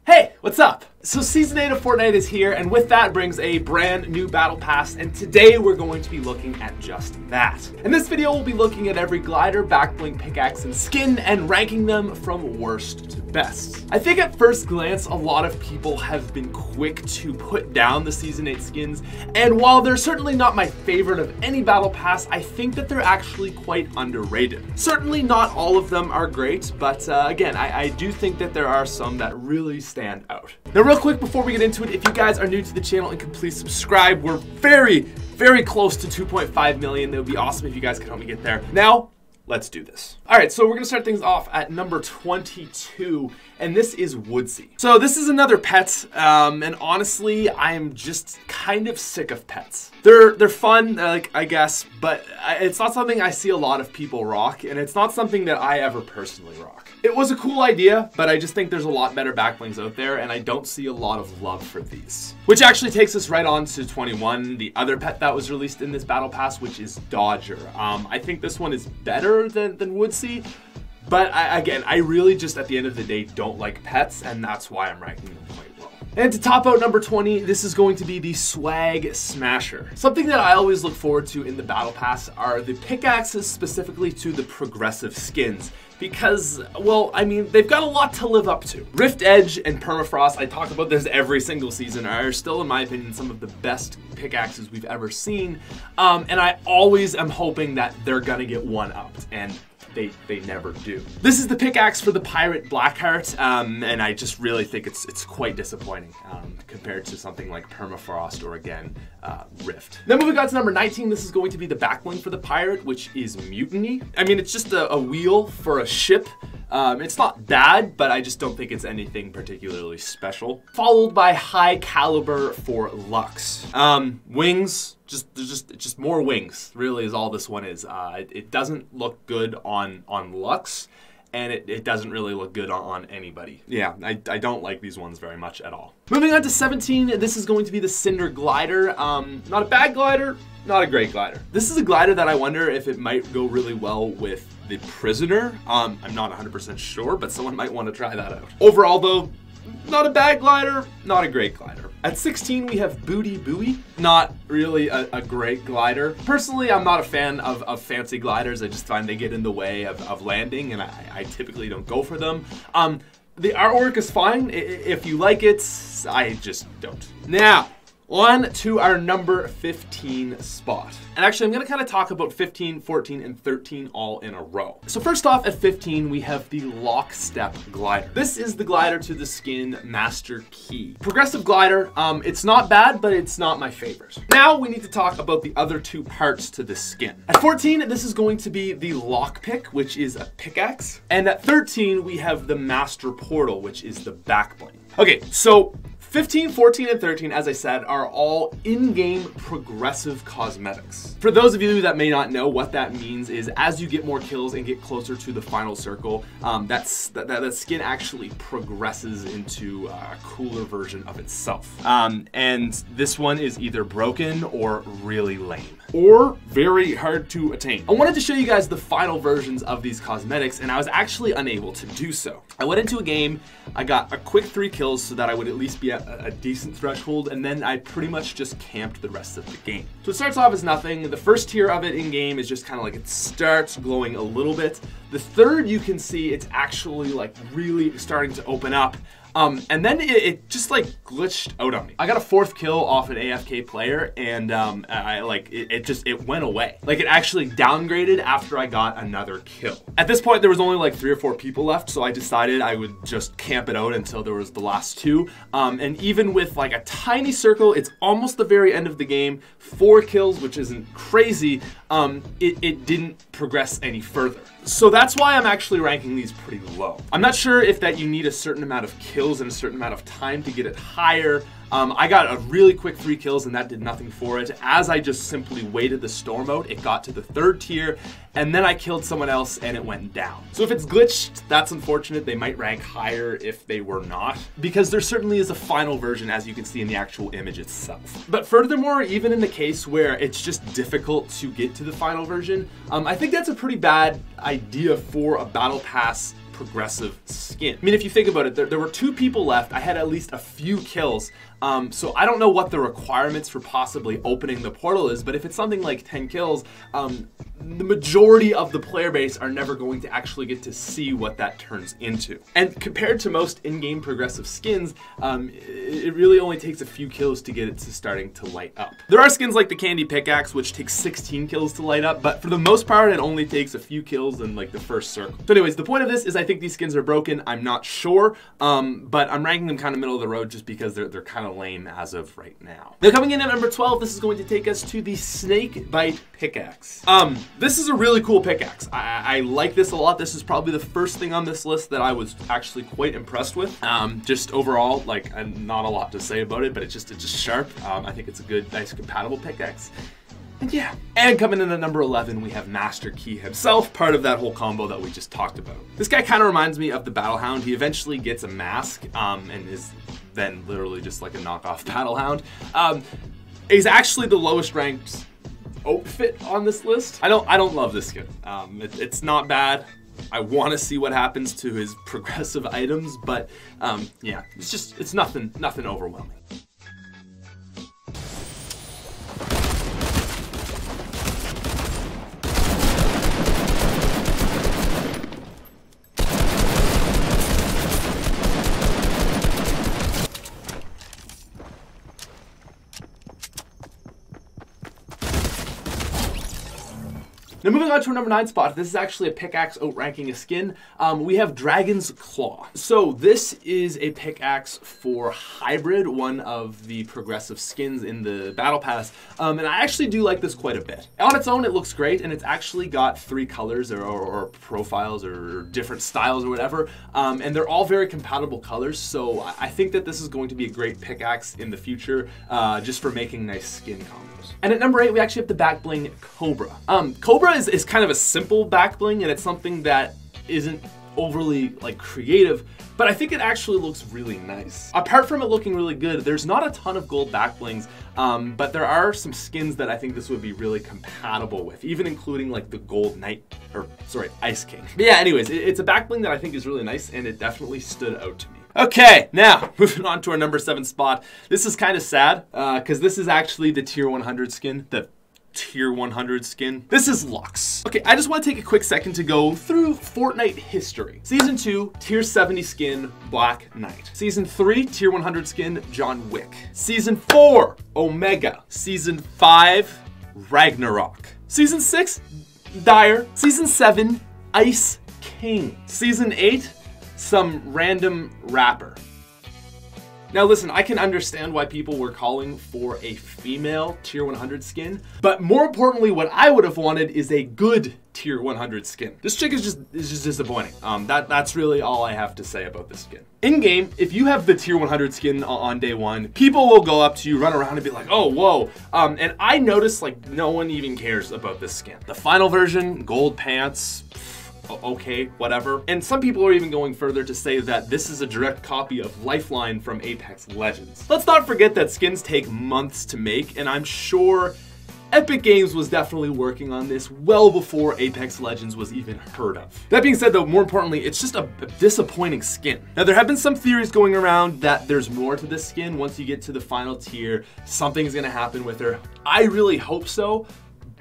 Hey, what's up? So Season 8 of Fortnite is here, and with that brings a brand new Battle Pass, and today we're going to be looking at just that. In this video, we'll be looking at every glider, backbling, pickaxe, and skin, and ranking them from worst to best. I think at first glance, a lot of people have been quick to put down the Season 8 skins, and while they're certainly not my favorite of any Battle Pass, I think that they're actually quite underrated. Certainly not all of them are great, but again, I do think that there are some that really stand out. Now, real quick before we get into it, if you guys are new to the channel and could please subscribe, we're very close to 2.5 million. It would be awesome if you guys could help me get there. Now, let's do this. All right, so we're gonna start things off at number 22, and this is Woodsy. So this is another pet, and honestly, I am just kind of sick of pets. They're fun, like, I guess, but it's not something I see a lot of people rock, and it's not something that I ever personally rock. It was a cool idea, but I just think there's a lot better backblings out there, and I don't see a lot of love for these. Which actually takes us right on to 21, the other pet that was released in this Battle Pass, which is Dodger. I think this one is better than Woodsy, but again, I really just, at the end of the day, don't like pets, and that's why I'm ranking them quite low. And to top out number 20, this is going to be the Swag Smasher. Something that I always look forward to in the Battle Pass are the pickaxes, specifically to the progressive skins. Because, well, I mean, they've got a lot to live up to. Rift Edge and Permafrost, I talk about this every single season, are still, in my opinion, some of the best pickaxes we've ever seen. And I always am hoping that they're gonna get one-upped, and they never do. This is the pickaxe for the Pirate Blackheart, and I just really think it's quite disappointing compared to something like Permafrost or, again, Rift. Then moving on to number 19, this is going to be the backbling for the Pirate, which is Mutiny. I mean, it's just a wheel for a ship. It's not bad, but I just don't think it's anything particularly special. Followed by High Caliber for Lux. Wings, just more wings, really is all this one is. It doesn't look good on Lux, and it doesn't really look good on anybody. Yeah, I don't like these ones very much at all. Moving on to 17, this is going to be the Cinder Glider. Not a bad glider, not a great glider. This is a glider that I wonder if it might go really well with the Prisoner. I'm not 100% sure, but someone might want to try that out. Overall though, not a bad glider, not a great glider. At 16, we have Booty Buoy. Not really a great glider. Personally, I'm not a fan of fancy gliders. I just find they get in the way of landing, and I typically don't go for them. The artwork is fine. If you like it, I just don't. Now, on to our number 15 spot. And actually, I'm gonna kind of talk about 15, 14, and 13 all in a row. So first off, at 15, we have the Lockstep Glider. This is the glider to the skin Master Key. Progressive glider, it's not bad, but it's not my favorite. Now we need to talk about the other two parts to the skin. At 14, this is going to be the Lockpick, which is a pickaxe. And at 13, we have the Master Portal, which is the backbling. Okay, so 15, 14, and 13, as I said, are all in-game progressive cosmetics. For those of you that may not know, what that means is as you get more kills and get closer to the final circle, that skin actually progresses into a cooler version of itself. And this one is either broken or really lame, or very hard to attain. I wanted to show you guys the final versions of these cosmetics, and I was actually unable to do so. I went into a game, I got a quick 3 kills so that I would at least be at a decent threshold, and then I pretty much just camped the rest of the game. So it starts off as nothing. The first tier of it in game is just kind of like it starts glowing a little bit. The third, you can see it's actually like really starting to open up. And then it just like glitched out on me. I got a 4th kill off an AFK player, and it went away. Like, it actually downgraded after I got another kill. At this point, there was only like 3 or 4 people left, so I decided I would just camp it out until there was the last 2. And even with like a tiny circle, it's almost the very end of the game, 4 kills, which isn't crazy, it didn't progress any further. So that's why I'm actually ranking these pretty low. I'm not sure if that you need a certain amount of kills and a certain amount of time to get it higher. I got a really quick 3 kills and that did nothing for it. As I just simply waited the storm out, it got to the 3rd tier, and then I killed someone else and it went down. So if it's glitched, that's unfortunate. They might rank higher if they were not, because there certainly is a final version, as you can see in the actual image itself. But furthermore, even in the case where it's just difficult to get to the final version, I think that's a pretty bad idea for a battle pass progressive skin. I mean, if you think about it, there were 2 people left. I had at least a few kills. So I don't know what the requirements for possibly opening the portal is, but if it's something like 10 kills, the majority of the player base are never going to actually get to see what that turns into. And compared to most in-game progressive skins, it really only takes a few kills to get it to starting to light up. There are skins like the Candy Pickaxe, which takes 16 kills to light up, but for the most part, it only takes a few kills in like the first circle. So anyways, the point of this is I think these skins are broken. I'm not sure, but I'm ranking them kind of middle of the road just because they're kind of lame as of right now. Now coming in at number 12, this is going to take us to the Snakebite Pickaxe. This is a really cool pickaxe. I like this a lot. This is probably the first thing on this list that I was actually quite impressed with. Just overall, like, not a lot to say about it, but it's just sharp. I think it's a good, nice, compatible pickaxe. And yeah. And coming in at number 11, we have Master Key himself, part of that whole combo that we just talked about. This guy kind of reminds me of the Battle Hound. He eventually gets a mask and is then literally just like a knockoff Battle Hound. He's actually the lowest ranked outfit on this list. I don't love this skin. It's not bad. I want to see what happens to his progressive items, but yeah, it's nothing overwhelming. Now moving on to our number 9 spot, this is actually a pickaxe outranking a skin. We have Dragon's Claw. So this is a pickaxe for Hybrid, one of the progressive skins in the Battle Pass. And I actually do like this quite a bit. On its own, it looks great, and it's actually got 3 colors or profiles or different styles or whatever. And they're all very compatible colors, so I think that this is going to be a great pickaxe in the future, just for making nice skin combos. And at number 8, we actually have the back bling Cobra. Cobra is kind of a simple back bling, and it's something that isn't overly like creative, but I think it actually looks really nice. Apart from it looking really good, there's not a ton of gold back blings, but there are some skins that I think this would be really compatible with, even including like the gold Ice King. But yeah, anyways, it's a back bling that I think is really nice, and it definitely stood out to me. Okay, now moving on to our number 7 spot. This is kind of sad because this is actually the tier 100 skin, the tier 100 skin. This is Lux. Okay, I just want to take a quick second to go through Fortnite history. Season 2, tier 70 skin, Black Knight. Season 3, tier 100 skin, John Wick. Season 4, Omega. Season 5, Ragnarok. Season 6, Dire. Season 7, Ice King. Season 8, some random rapper. Now listen, I can understand why people were calling for a female tier 100 skin, but more importantly, what I would have wanted is a good tier 100 skin. This chick is just disappointing. That's really all I have to say about this skin. In game, if you have the tier 100 skin on day 1, people will go up to you, run around and be like, oh, whoa. And I noticed like no one even cares about this skin. The final version, gold pants, okay, whatever. And some people are even going further to say that this is a direct copy of Lifeline from Apex Legends. Let's not forget that skins take months to make, and I'm sure Epic Games was definitely working on this well before Apex Legends was even heard of. That being said though, more importantly, it's just a disappointing skin. Now there have been some theories going around that there's more to this skin. Once you get to the final tier, something's gonna happen with her. I really hope so.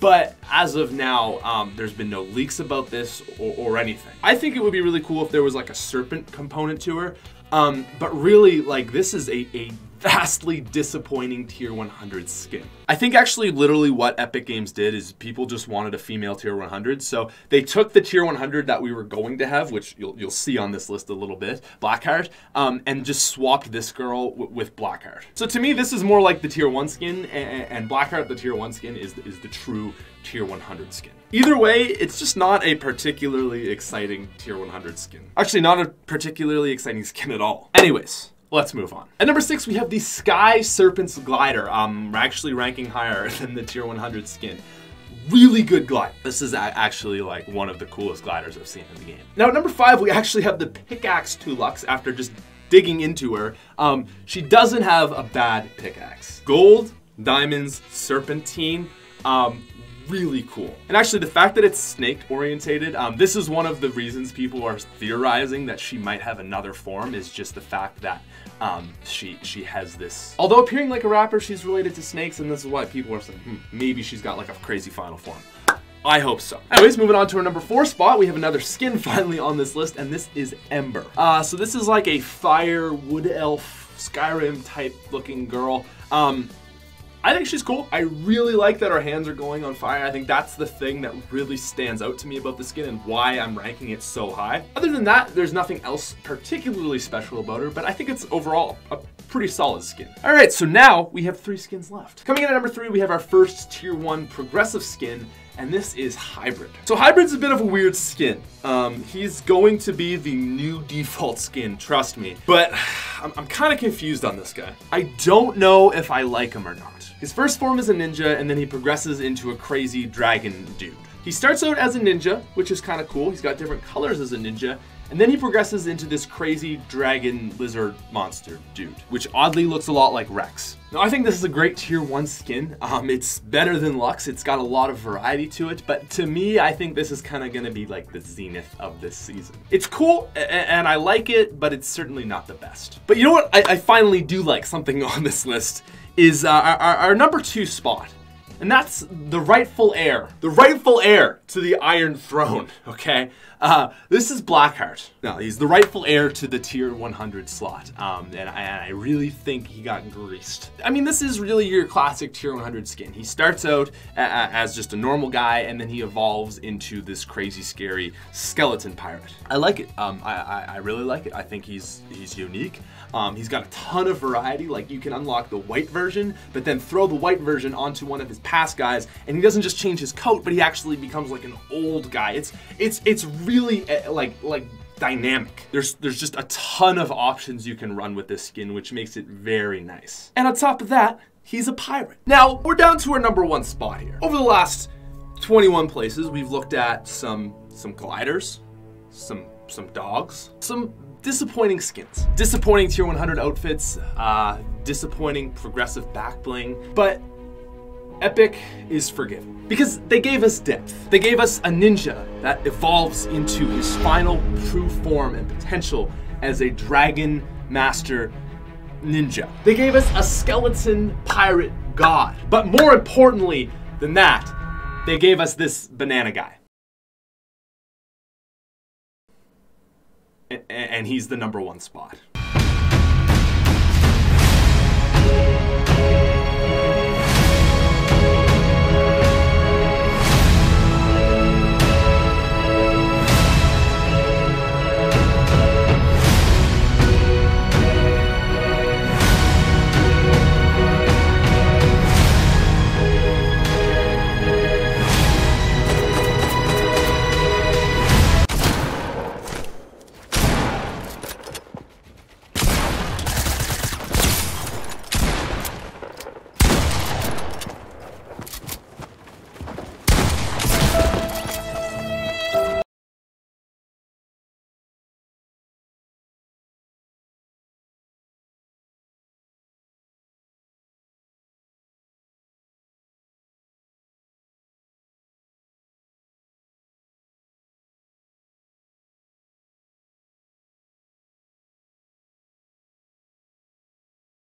But as of now, there's been no leaks about this or anything. I think it would be really cool if there was like a serpent component to her. But really, like, this is a vastly disappointing tier 100 skin. I think actually literally what Epic Games did is people just wanted a female tier 100. So they took the tier 100 that we were going to have, which you'll see on this list a little bit, Blackheart, and just swapped this girl with Blackheart. So to me, this is more like the tier 1 skin, and Blackheart, the tier 1 skin, is the true tier 100 skin. Either way, it's just not a particularly exciting tier 100 skin. Actually, not a particularly exciting skin at all. Anyways, let's move on. At number 6, we have the Sky Serpent's Glider. We're actually ranking higher than the tier 100 skin. Really good glide. This is actually like one of the coolest gliders I've seen in the game. Now at number 5, we actually have the Pickaxe 2 Lux after just digging into her. She doesn't have a bad pickaxe. Gold, diamonds, serpentine, really cool. And actually, the fact that it's snake orientated, this is one of the reasons people are theorizing that she might have another form, is just the fact that she has this. Although appearing like a rapper, she's related to snakes, and this is why people are saying, maybe she's got like a crazy final form. I hope so. Anyways, moving on to our number 4 spot, we have another skin finally on this list, and this is Ember. So this is like a fire wood elf Skyrim type looking girl. I think she's cool. I really like that her hands are going on fire. I think that's the thing that really stands out to me about the skin and why I'm ranking it so high. Other than that, there's nothing else particularly special about her, but I think it's overall a pretty solid skin. All right, so now we have 3 skins left. Coming in at number 3, we have our first tier 1 progressive skin, and this is Hybrid. So Hybrid's a bit of a weird skin. He's going to be the new default skin, trust me. But I'm kind of confused on this guy. I don't know if I like him or not. His first form is a ninja, and then he progresses into a crazy dragon dude. He starts out as a ninja, which is kind of cool. He's got different colors as a ninja. And then he progresses into this crazy dragon lizard monster dude, which oddly looks a lot like Rex. Now, I think this is a great tier 1 skin. It's better than Lux. It's got a lot of variety to it, but to me, I think this is kind of gonna be like the zenith of this season. It's cool, and I like it, but it's certainly not the best. But you know what? I finally do like something on this list is our number 2 spot. And that's the rightful heir. The rightful heir to the Iron Throne, okay? This is Blackheart. No, he's the rightful heir to the tier 100 slot. And I really think he got greased. I mean, this is really your classic tier 100 skin. He starts out as just a normal guy, and then he evolves into this crazy, scary skeleton pirate. I like it. I really like it. I think he's unique. He's got a ton of variety. Like, you can unlock the white version, but then throw the white version onto one of his past guys, and he doesn't just change his coat, but he actually becomes like an old guy. It's really like dynamic. There's just a ton of options you can run with this skin, which makes it very nice. And on top of that, he's a pirate. Now, we're down to our number 1 spot here. Over the last 21 places, we've looked at some gliders, some dogs, some disappointing skins, disappointing tier 100 outfits, disappointing progressive back bling, but Epic is forgiven because they gave us depth. They gave us a ninja that evolves into his final true form and potential as a dragon master ninja. They gave us a skeleton pirate god, but more importantly than that, they gave us this banana guy. And he's the number 1 spot.